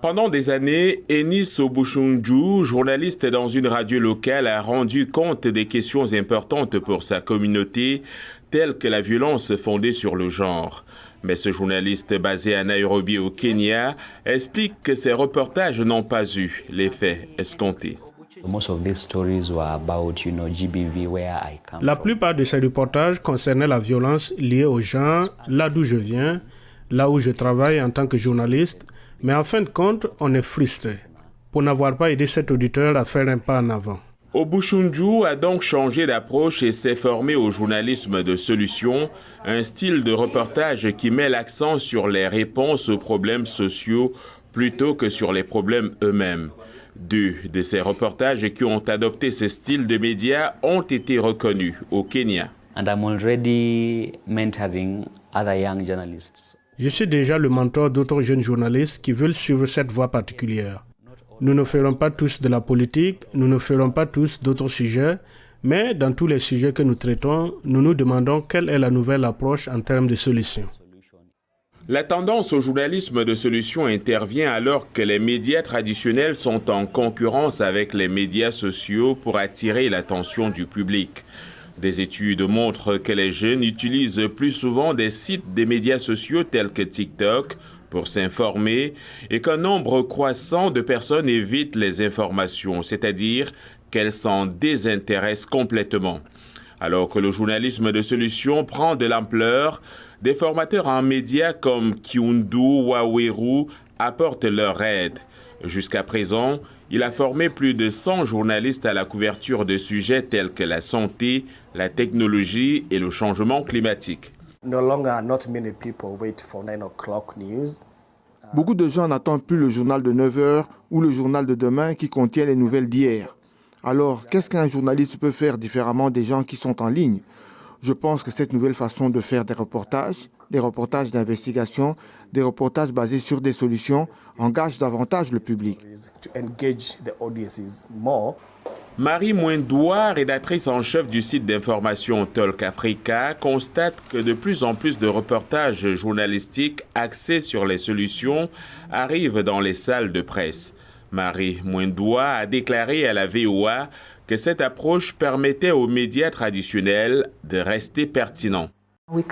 Pendant des années, Enis Obushunju, journaliste dans une radio locale, a rendu compte des questions importantes pour sa communauté, telles que la violence fondée sur le genre. Mais ce journaliste basé à Nairobi au Kenya explique que ces reportages n'ont pas eu l'effet escompté. La plupart de ces reportages concernaient la violence liée au genre, là d'où je viens, là où je travaille en tant que journaliste, mais en fin de compte, on est frustré pour n'avoir pas aidé cet auditeur à faire un pas en avant. Obushunju a donc changé d'approche et s'est formé au journalisme de solution, un style de reportage qui met l'accent sur les réponses aux problèmes sociaux plutôt que sur les problèmes eux-mêmes. 2 de ces reportages qui ont adopté ce style de médias ont été reconnus au Kenya. Je suis déjà le mentor d'autres jeunes journalistes qui veulent suivre cette voie particulière. Nous ne ferons pas tous de la politique, nous ne ferons pas tous d'autres sujets, mais dans tous les sujets que nous traitons, nous nous demandons quelle est la nouvelle approche en termes de solutions. La tendance au journalisme de solution intervient alors que les médias traditionnels sont en concurrence avec les médias sociaux pour attirer l'attention du public. Des études montrent que les jeunes utilisent plus souvent des sites des médias sociaux tels que TikTok pour s'informer et qu'un nombre croissant de personnes évitent les informations, c'est-à-dire qu'elles s'en désintéressent complètement. Alors que le journalisme de solution prend de l'ampleur, des formateurs en médias comme Kiundu Waweru apportent leur aide. Jusqu'à présent, il a formé plus de 100 journalistes à la couverture de sujets tels que la santé, la technologie et le changement climatique. Beaucoup de gens n'attendent plus le journal de 9 heures ou le journal de demain qui contient les nouvelles d'hier. Alors, qu'est-ce qu'un journaliste peut faire différemment des gens qui sont en ligne? Je pense que cette nouvelle façon de faire des reportages d'investigation, des reportages basés sur des solutions, engage davantage le public. Marie Mwendoua, rédactrice en chef du site d'information Talk Africa, constate que de plus en plus de reportages journalistiques axés sur les solutions arrivent dans les salles de presse. Marie Mwendoua a déclaré à la VOA que cette approche permettait aux médias traditionnels de rester pertinents. Nous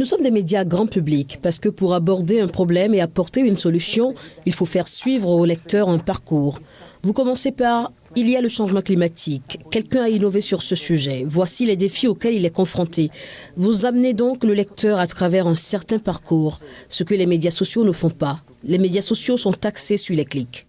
sommes des médias grand public parce que pour aborder un problème et apporter une solution, il faut faire suivre au lecteur un parcours. Vous commencez par « Il y a le changement climatique. Quelqu'un a innové sur ce sujet. Voici les défis auxquels il est confronté. » Vous amenez donc le lecteur à travers un certain parcours, ce que les médias sociaux ne font pas. Les médias sociaux sont axés sur les clics.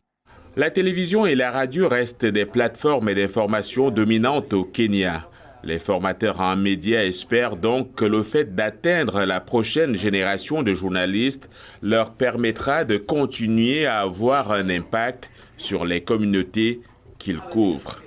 La télévision et la radio restent des plateformes d'information dominantes au Kenya. Les formateurs en médias espèrent donc que le fait d'atteindre la prochaine génération de journalistes leur permettra de continuer à avoir un impact sur les communautés qu'ils couvrent.